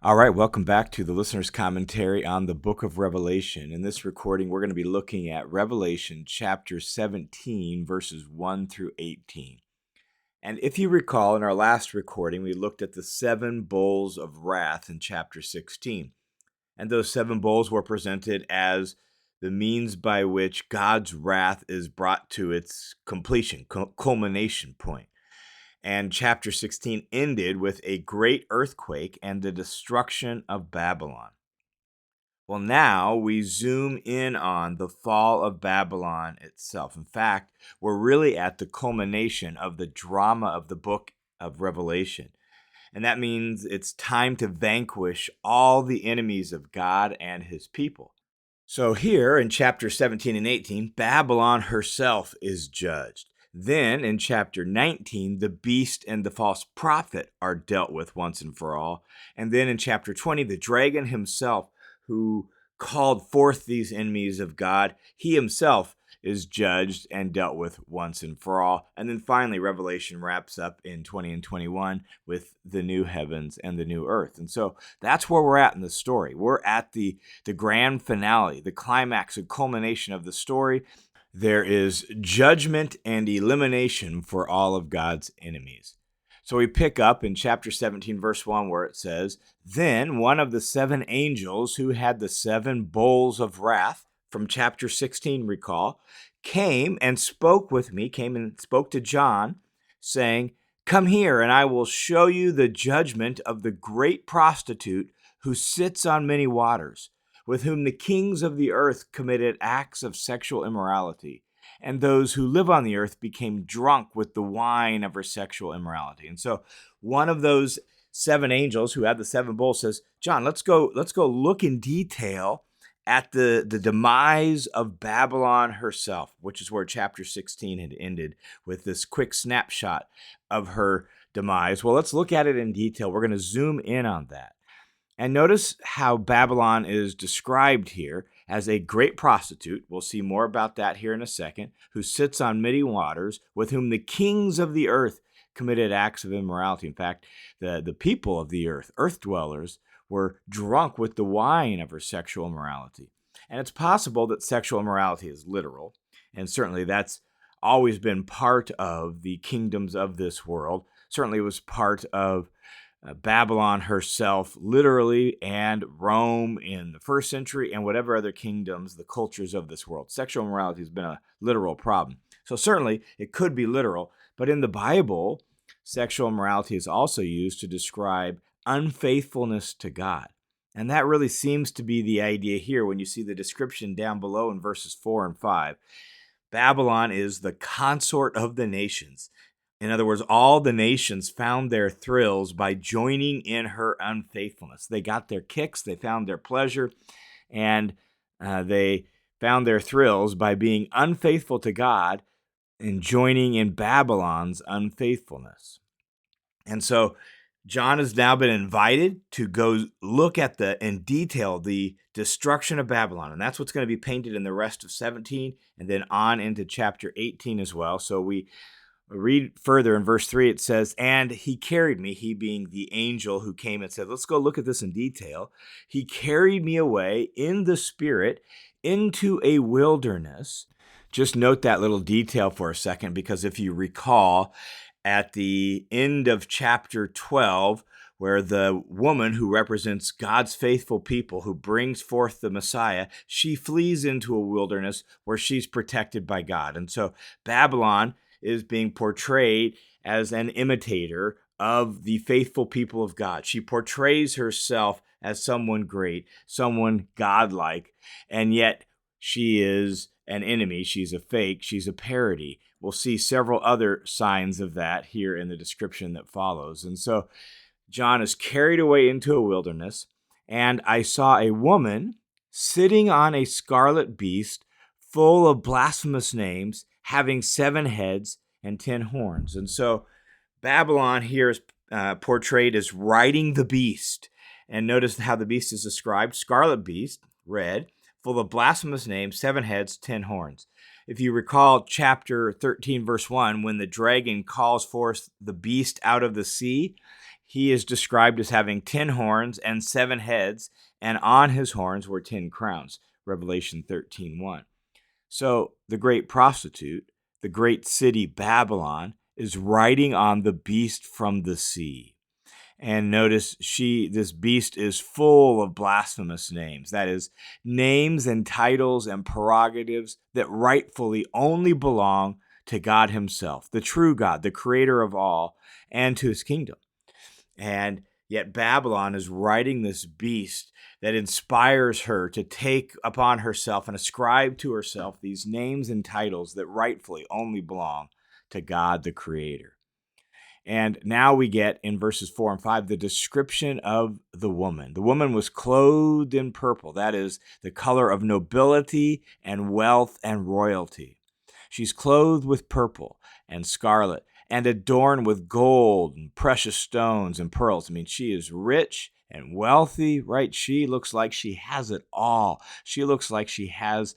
All right, welcome back to the listener's commentary on the book of Revelation. In this recording, we're going to be looking at Revelation chapter 17, verses 1 through 18. And if you recall, in our last recording, we looked at the 7 bowls of wrath in chapter 16. And those 7 bowls were presented as the means by which God's wrath is brought to its completion, culmination point. And chapter 16 ended with a great earthquake and the destruction of Babylon. Well, now we zoom in on the fall of Babylon itself. In fact, we're really at the culmination of the drama of the book of Revelation. And that means it's time to vanquish all the enemies of God and his people. So here in chapter 17 and 18, Babylon herself is judged. Then in chapter 19, the beast and the false prophet are dealt with once and for all. And then in chapter 20, the dragon himself, who called forth these enemies of God, he himself is judged and dealt with once and for all. And then finally, Revelation wraps up in 20 and 21 with the new heavens and the new earth. And so that's where we're at in the story. We're at the grand finale, the climax and culmination of the story. There is judgment and elimination for all of God's enemies. So we pick up in chapter 17, verse 1, where it says, "Then one of the 7 angels who had the 7 bowls of wrath," from chapter 16, recall, came and spoke to John, saying, "Come here, and I will show you the judgment of the great prostitute who sits on many waters, with whom the kings of the earth committed acts of sexual immorality, and those who live on the earth became drunk with the wine of her sexual immorality." And so one of those 7 angels who had the 7 bowls says, "John, let's go look in detail at the demise of Babylon herself," which is where chapter 16 had ended, with this quick snapshot of her demise. Well, let's look at it in detail. We're going to zoom in on that. And notice how Babylon is described here as a great prostitute. We'll see more about that here in a second, who sits on many waters, with whom the kings of the earth committed acts of immorality. In fact, the people of the earth dwellers, were drunk with the wine of her sexual immorality. And it's possible that sexual immorality is literal, and certainly that's always been part of the kingdoms of this world. Certainly it was part of Babylon herself, literally, and Rome in the first century, and whatever other kingdoms, the cultures of this world. Sexual immorality has been a literal problem. So certainly it could be literal, but in the Bible, sexual immorality is also used to describe unfaithfulness to God. And that really seems to be the idea here when you see the description down below in verses 4 and 5. Babylon is the consort of the nations. In other words, all the nations found their thrills by joining in her unfaithfulness. They got their kicks, they found their pleasure, and they found their thrills by being unfaithful to God and joining in Babylon's unfaithfulness. And so John has now been invited to go look at in detail the destruction of Babylon. And that's what's going to be painted in the rest of 17 and then on into chapter 18 as well. So we read further in verse 3, it says, "And he carried me," he being the angel who came and said, "Let's go look at this in detail. He carried me away in the spirit into a wilderness." Just note that little detail for a second, because if you recall, at the end of chapter 12, where the woman who represents God's faithful people, who brings forth the Messiah, she flees into a wilderness where she's protected by God. And so Babylon is being portrayed as an imitator of the faithful people of God. She portrays herself as someone great, someone godlike, and yet she is an enemy. She's a fake. She's a parody. We'll see several other signs of that here in the description that follows. And so John is carried away into a wilderness, and I saw a woman sitting on a scarlet beast full of blasphemous names, having 7 heads and 10 horns. And so Babylon here is portrayed as riding the beast. And notice how the beast is described: scarlet beast, red, full of blasphemous names, 7 heads, 10 horns. If you recall chapter 13, verse 1, when the dragon calls forth the beast out of the sea, he is described as having 10 horns and 7 heads, and on his horns were 10 crowns, Revelation 13:1. So the great prostitute, the great city Babylon, is riding on the beast from the sea. And notice this beast is full of blasphemous names. That is, names and titles and prerogatives that rightfully only belong to God himself, the true God, the creator of all, and to his kingdom. And yet Babylon is riding this beast that inspires her to take upon herself and ascribe to herself these names and titles that rightfully only belong to God, the creator. And now we get in verses 4 and 5 the description of the woman. The woman was clothed in purple. That is the color of nobility and wealth and royalty. She's clothed with purple and scarlet and adorned with gold and precious stones and pearls. I mean, she is rich and wealthy, right? She looks like she has it all. She looks like she has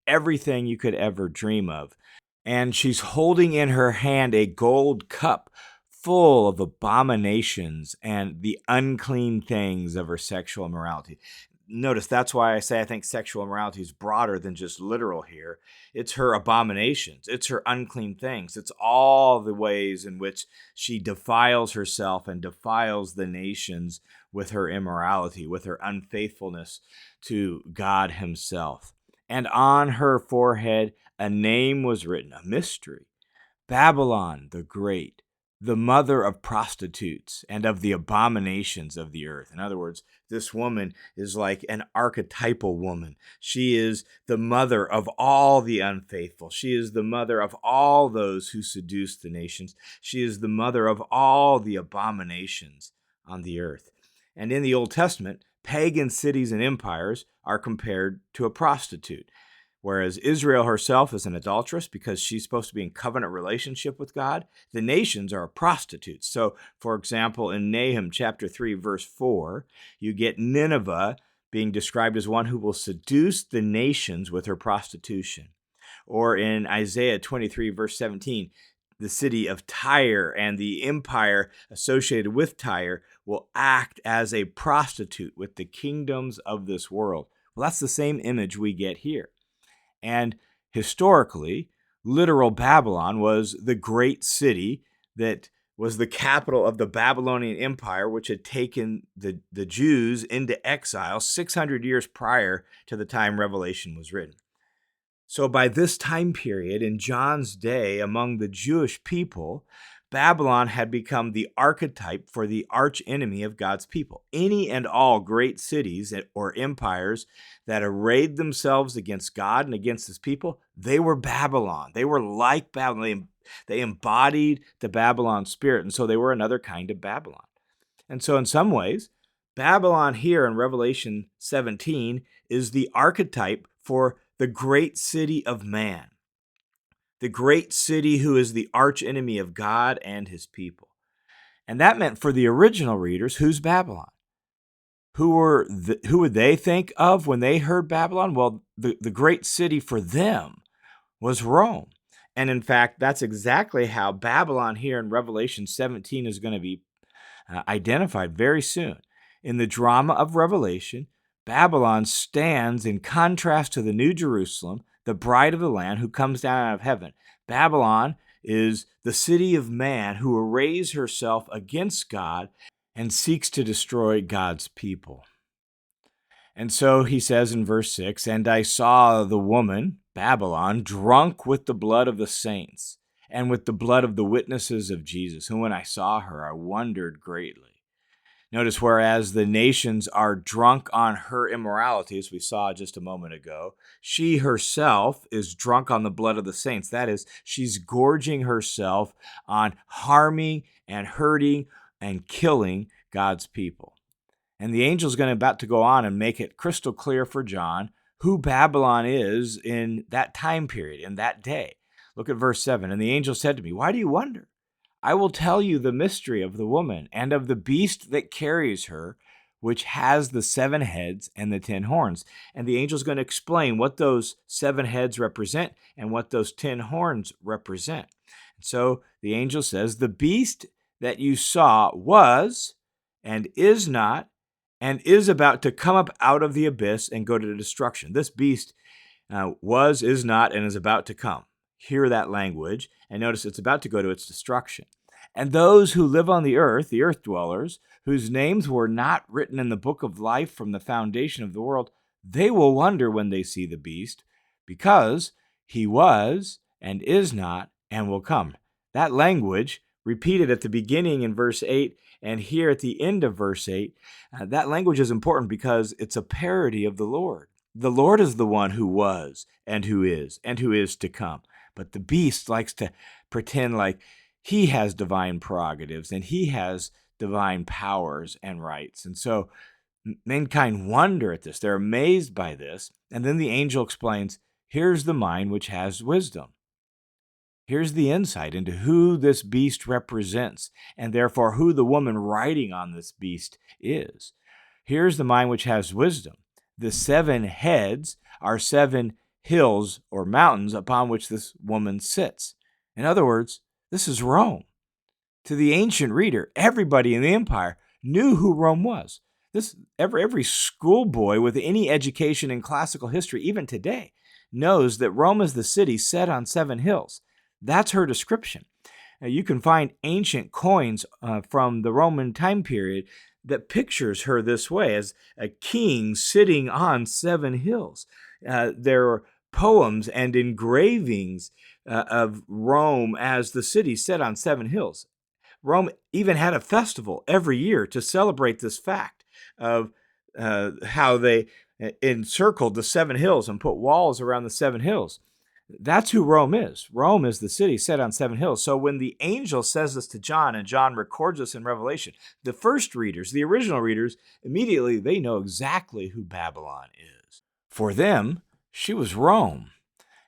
everything you could ever dream of. And she's holding in her hand a gold cup full of abominations and the unclean things of her sexual immorality. Notice that's why I say I think sexual immorality is broader than just literal here. It's her abominations. It's her unclean things. It's all the ways in which she defiles herself and defiles the nations with her immorality, with her unfaithfulness to God himself. And on her forehead, a name was written, a mystery, Babylon the Great, the mother of prostitutes and of the abominations of the earth. In other words, this woman is like an archetypal woman. She is the mother of all the unfaithful. She is the mother of all those who seduce the nations. She is the mother of all the abominations on the earth. And in the Old Testament, pagan cities and empires are compared to a prostitute. Whereas Israel herself is an adulteress because she's supposed to be in covenant relationship with God, the nations are prostitutes. So, for example, in Nahum chapter 3, verse 4, you get Nineveh being described as one who will seduce the nations with her prostitution. Or in Isaiah 23, verse 17, the city of Tyre and the empire associated with Tyre will act as a prostitute with the kingdoms of this world. Well, that's the same image we get here. And historically, literal Babylon was the great city that was the capital of the Babylonian Empire, which had taken the Jews into exile 600 years prior to the time Revelation was written. So by this time period, in John's day, among the Jewish people, Babylon had become the archetype for the archenemy of God's people. Any and all great cities or empires that arrayed themselves against God and against his people, they were Babylon. They were like Babylon. They embodied the Babylon spirit, and so they were another kind of Babylon. And so in some ways, Babylon here in Revelation 17 is the archetype for the great city of man. The great city who is the archenemy of God and his people. And that meant for the original readers, who's Babylon? Who would they think of when they heard Babylon? Well, the great city for them was Rome. And in fact, that's exactly how Babylon here in Revelation 17 is going to be identified very soon. In the drama of Revelation, Babylon stands in contrast to the New Jerusalem, the bride of the Lamb who comes down out of heaven. Babylon is the city of man who arrays herself against God and seeks to destroy God's people. And so he says in verse 6, "And I saw the woman, Babylon, drunk with the blood of the saints and with the blood of the witnesses of Jesus. And when I saw her, I wondered greatly." Notice, whereas the nations are drunk on her immorality, as we saw just a moment ago, she herself is drunk on the blood of the saints. That is, she's gorging herself on harming and hurting and killing God's people. And the angel's about to go on and make it crystal clear for John who Babylon is in that time period, in that day. Look at verse 7. "And the angel said to me, 'Why do you wonder? I will tell you the mystery of the woman and of the beast that carries her, which has the 7 heads and the 10 horns.'" And the angel's going to explain what those 7 heads represent and what those 10 horns represent. And so the angel says, "The beast that you saw was and is not and is about to come up out of the abyss and go to destruction. This beast was, is not, and is about to come. Hear that language, and notice it's about to go to its destruction. And those who live on the earth dwellers, whose names were not written in the book of life from the foundation of the world, they will wonder when they see the beast, because he was and is not and will come. That language, repeated at the beginning in verse 8 and here at the end of verse 8, that language is important because it's a parody of the Lord. The Lord is the one who was and who is to come. But the beast likes to pretend like he has divine prerogatives and he has divine powers and rights. And so mankind wonder at this. They're amazed by this. And then the angel explains, here's the mind which has wisdom. Here's the insight into who this beast represents, and therefore who the woman riding on this beast is. Here's the mind which has wisdom. The 7 heads are 7 hills or mountains upon which this woman sits. In other words, this is Rome. To the ancient reader, everybody in the empire knew who Rome was. Every schoolboy with any education in classical history, even today, knows that Rome is the city set on 7 hills. That's her description. Now, you can find ancient coins from the Roman time period that pictures her this way, as a king sitting on 7 hills. There are poems and engravings of Rome as the city set on 7 hills. Rome even had a festival every year to celebrate this fact of how they encircled the 7 hills and put walls around the 7 hills. That's who Rome is. Rome is the city set on 7 hills. So when the angel says this to John, and John records this in Revelation, the first readers, the original readers, immediately they know exactly who Babylon is. For them, she was Rome.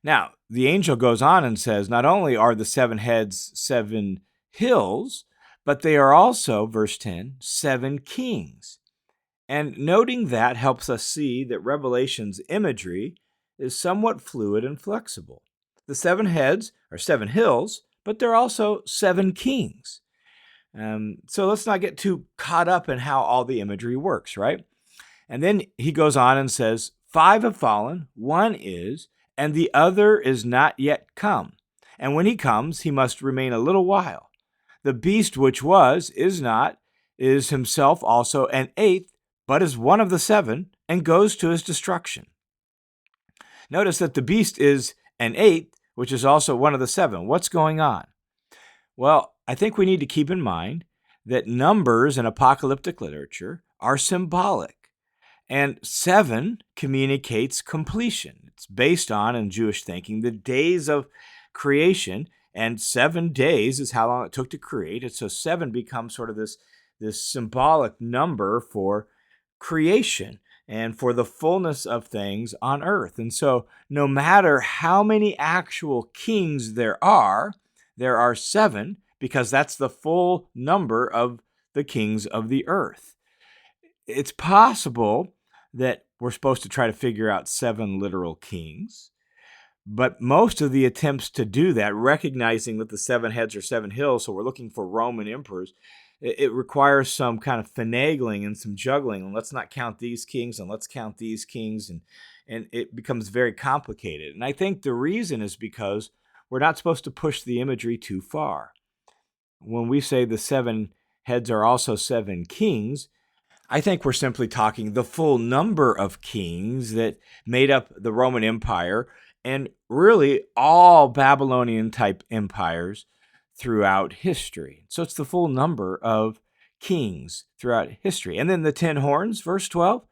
Now, the angel goes on and says, not only are the 7 heads 7 hills, but they are also, verse 10, 7 kings. And noting that helps us see that Revelation's imagery is somewhat fluid and flexible. The 7 heads are 7 hills, but they're also 7 kings. So let's not get too caught up in how all the imagery works, right? And then he goes on and says, 5 have fallen, 1 is, and the other is not yet come. And when he comes, he must remain a little while. The beast which was, is not, is himself also an 8th, but is one of the 7, and goes to his destruction. Notice that the beast is an 8th, which is also one of the 7. What's going on? Well, I think we need to keep in mind that numbers in apocalyptic literature are symbolic, and 7 communicates completion. It's based on, in Jewish thinking, the days of creation, and 7 days is how long it took to create it. So 7 becomes sort of this symbolic number for creation and for the fullness of things on earth. And so no matter how many actual kings there are 7, because that's the full number of the kings of the earth. It's possible that we're supposed to try to figure out 7 literal kings, but most of the attempts to do that, recognizing that the 7 heads are 7 hills, so we're looking for Roman emperors, it requires some kind of finagling and some juggling. And let's not count these kings, and let's count these kings, and it becomes very complicated. And I think the reason is because we're not supposed to push the imagery too far. When we say the 7 heads are also 7 kings, I think we're simply talking the full number of kings that made up the Roman Empire and really all Babylonian-type empires throughout history. So it's the full number of kings throughout history. And then the 10 horns, verse 12,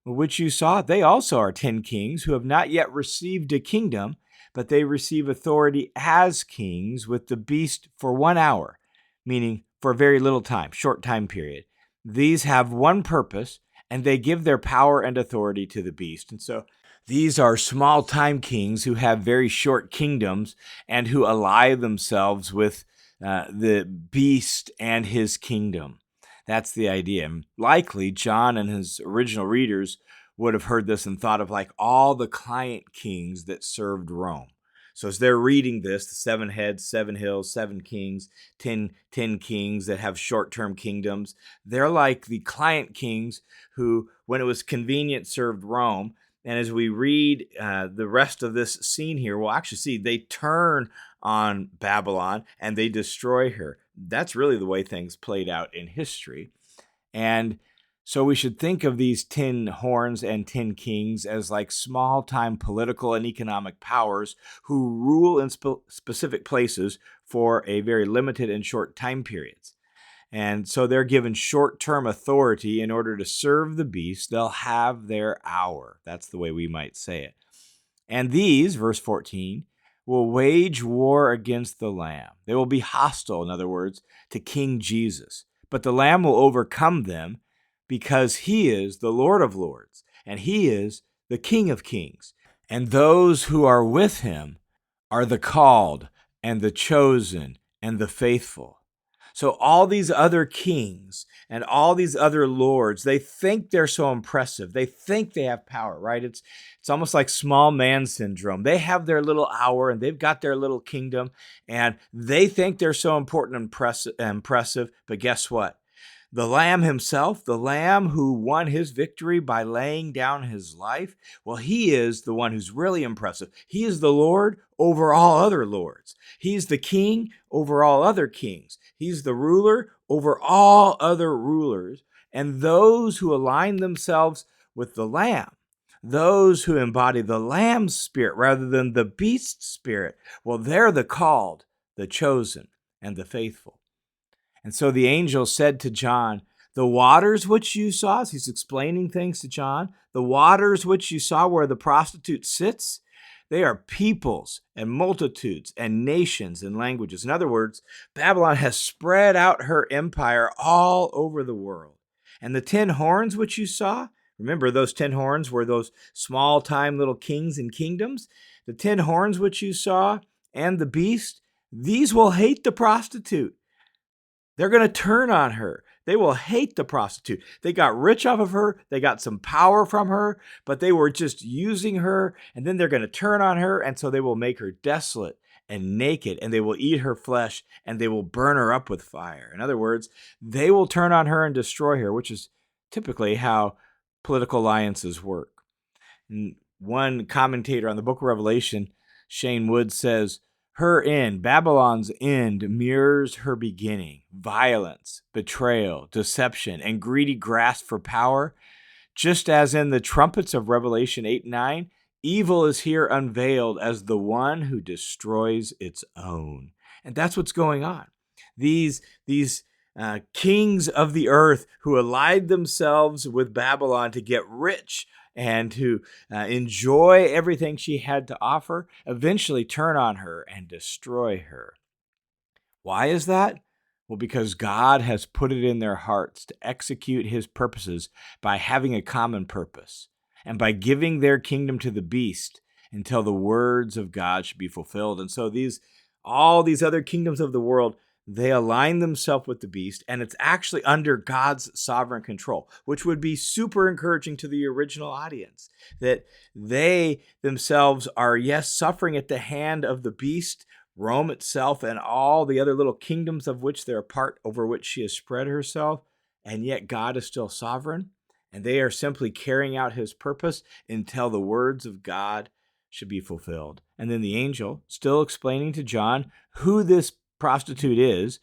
which you saw, they also are 10 kings who have not yet received a kingdom, but they receive authority as kings with the beast for 1 hour, meaning for a very little time, short time period. These have one purpose, and they give their power and authority to the beast. And so these are small-time kings who have very short kingdoms and who ally themselves with the beast and his kingdom. That's the idea. And likely, John and his original readers would have heard this and thought of like all the client kings that served Rome. So as they're reading this, the 7 heads, 7 hills, 7 kings, 10 kings that have short-term kingdoms, they're like the client kings who, when it was convenient, served Rome. And as we read the rest of this scene here, we'll actually see they turn on Babylon and they destroy her. That's really the way things played out in history. And so we should think of these 10 horns and 10 kings as like small-time political and economic powers who rule in specific places for a very limited and short time periods. And so they're given short-term authority in order to serve the beast. They'll have their hour. That's the way we might say it. And these, verse 14, will wage war against the Lamb. They will be hostile, in other words, to King Jesus. But the Lamb will overcome them because he is the Lord of Lords, and he is the King of Kings. And those who are with him are the called and the chosen and the faithful. So all these other kings and all these other lords, they think they're so impressive. They think they have power, right? It's almost like small man syndrome. They have their little hour and they've got their little kingdom and they think they're so important and impressive. But guess what? The Lamb himself, the Lamb who won his victory by laying down his life, well, he is the one who's really impressive. He is the Lord over all other lords. He's the king over all other kings. He's the ruler over all other rulers. And those who align themselves with the Lamb, those who embody the Lamb's spirit rather than the beast's spirit, well, they're the called, the chosen, and the faithful. And so the angel said to John, the waters which you saw, as he's explaining things to John, the waters which you saw where the prostitute sits, they are peoples and multitudes and nations and languages. In other words, Babylon has spread out her empire all over the world. And the 10 horns which you saw, remember those 10 horns were those small-time little kings and kingdoms? The 10 horns which you saw and the beast, these will hate the prostitute. They're going to turn on her. They will hate the prostitute. They got rich off of her. They got some power from her, but they were just using her, and then they're going to turn on her, and so they will make her desolate and naked, and they will eat her flesh, and they will burn her up with fire. In other words, they will turn on her and destroy her, which is typically how political alliances work. And one commentator on the book of Revelation, Shane Wood, says, her end, Babylon's end, mirrors her beginning. Violence, betrayal, deception, and greedy grasp for power. Just as in the trumpets of Revelation 8 and 9, evil is here unveiled as the one who destroys its own. And that's what's going on. These kings of the earth who allied themselves with Babylon to get rich and to enjoy everything she had to offer, eventually turn on her and destroy her. Why is that? Well, because God has put it in their hearts to execute his purposes by having a common purpose and by giving their kingdom to the beast until the words of God should be fulfilled. And so all these other kingdoms of the world, they align themselves with the beast, and it's actually under God's sovereign control, which would be super encouraging to the original audience, that they themselves are, yes, suffering at the hand of the beast, Rome itself, and all the other little kingdoms of which they're a part, over which she has spread herself, and yet God is still sovereign, and they are simply carrying out his purpose until the words of God should be fulfilled. And then the angel, still explaining to John who this prostitute is,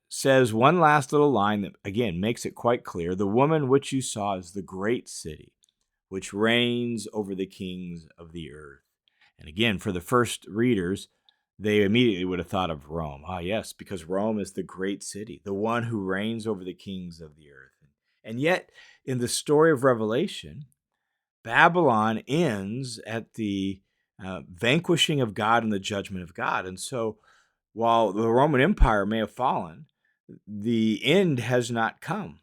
says one last little line that, again, makes it quite clear. The woman which you saw is the great city, which reigns over the kings of the earth. And again, for the first readers, they immediately would have thought of Rome. Ah, yes, because Rome is the great city, the one who reigns over the kings of the earth. And yet, in the story of Revelation, Babylon ends at the vanquishing of God and the judgment of God. And so, while the Roman Empire may have fallen, the end has not come,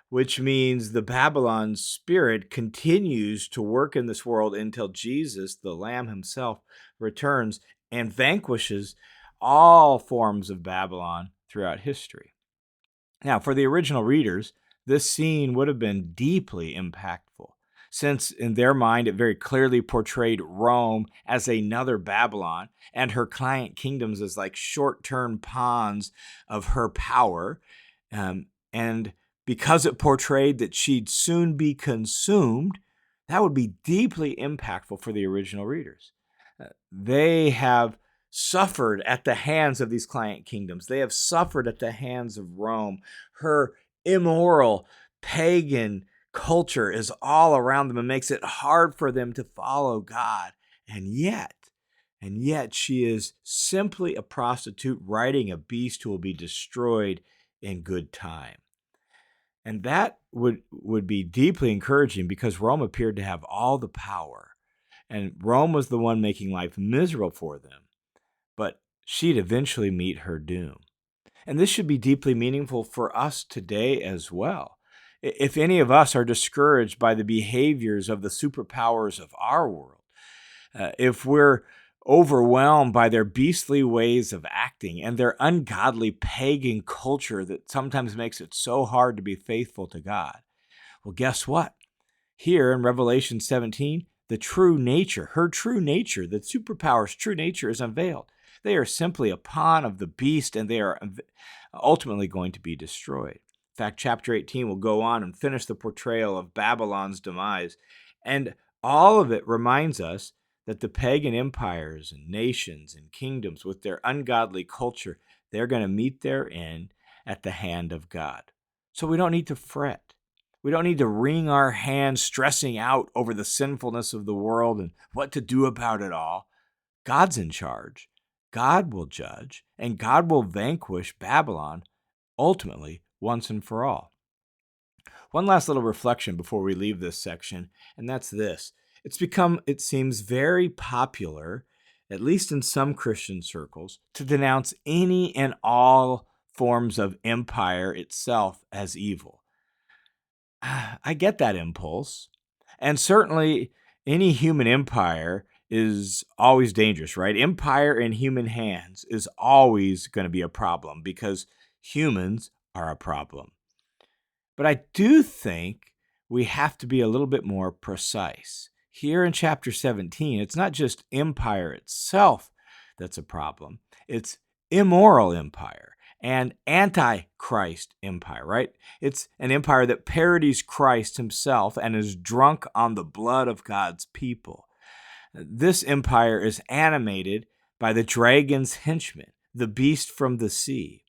which means the Babylon spirit continues to work in this world until Jesus, the Lamb himself, returns and vanquishes all forms of Babylon throughout history. Now, for the original readers, this scene would have been deeply impactful. since in their mind it very clearly portrayed Rome as another Babylon and her client kingdoms as like short-term pawns of her power. And because it portrayed that she'd soon be consumed, that would be deeply impactful for the original readers. They have suffered at the hands of these client kingdoms. They have suffered at the hands of Rome. Her immoral, pagan culture is all around them and makes it hard for them to follow God. And yet she is simply a prostitute riding a beast who will be destroyed in good time. And that would be deeply encouraging because Rome appeared to have all the power. And Rome was the one making life miserable for them. But she'd eventually meet her doom. And this should be deeply meaningful for us today as well. If any of us are discouraged by the behaviors of the superpowers of our world, if we're overwhelmed by their beastly ways of acting and their ungodly pagan culture that sometimes makes it so hard to be faithful to God, well, guess what? Here in Revelation 17, the true nature, her true nature, the superpower's true nature is unveiled. They are simply a pawn of the beast, and they are ultimately going to be destroyed. In fact, chapter 18 will go on and finish the portrayal of Babylon's demise. And all of it reminds us that the pagan empires and nations and kingdoms with their ungodly culture, they're going to meet their end at the hand of God. So we don't need to fret. We don't need to wring our hands stressing out over the sinfulness of the world and what to do about it all. God's in charge. God will judge, and God will vanquish Babylon ultimately once and for all. One last little reflection before we leave this section, and that's this. It's become, it seems, very popular, at least in some Christian circles, to denounce any and all forms of empire itself as evil. I get that impulse. And certainly any human empire is always dangerous, right? Empire in human hands is always going to be a problem because humans are a problem. But I do think we have to be a little bit more precise. Here in chapter 17, it's not just empire itself that's a problem. It's immoral empire and anti-Christ empire, right? It's an empire that parodies Christ himself and is drunk on the blood of God's people. This empire is animated by the dragon's henchman, the beast from the sea.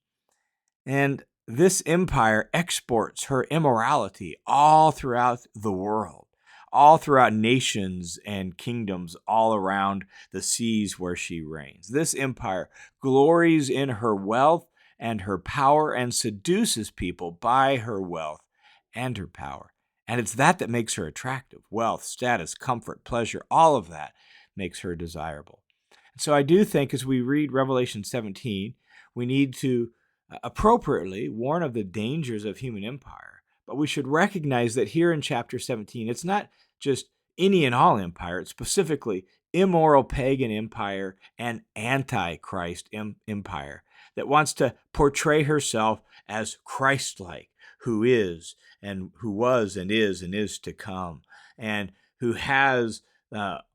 And this empire exports her immorality all throughout the world, all throughout nations and kingdoms all around the seas where she reigns. This empire glories in her wealth and her power and seduces people by her wealth and her power. And it's that makes her attractive. Wealth, status, comfort, pleasure, all of that makes her desirable. So I do think as we read Revelation 17, we need to appropriately warn of the dangers of human empire. But we should recognize that here in chapter 17, it's not just any and all empire, it's specifically immoral pagan empire and anti-Christ empire that wants to portray herself as Christ-like, who is and who was and is to come, and who has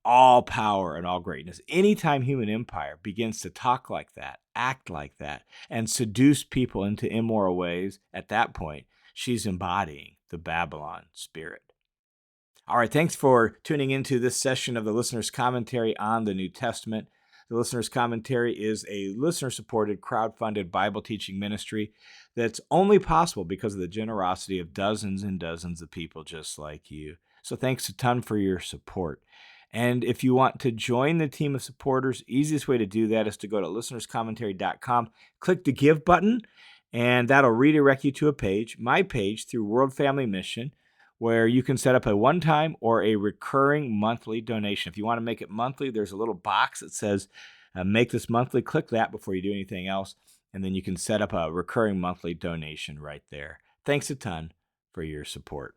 all power and all greatness. Anytime human empire begins to talk like that, act like that, and seduce people into immoral ways, at that point, she's embodying the Babylon spirit. All right, thanks for tuning into this session of the Listener's Commentary on the New Testament. The Listener's Commentary is a listener-supported, crowd-funded Bible teaching ministry that's only possible because of the generosity of dozens and dozens of people just like you. So thanks a ton for your support. And if you want to join the team of supporters, easiest way to do that is to go to listenerscommentary.com, click the Give button, and that'll redirect you to a page, my page, through World Family Mission, where you can set up a one-time or a recurring monthly donation. If you want to make it monthly, there's a little box that says, make this monthly. Click that before you do anything else, and then you can set up a recurring monthly donation right there. Thanks a ton for your support.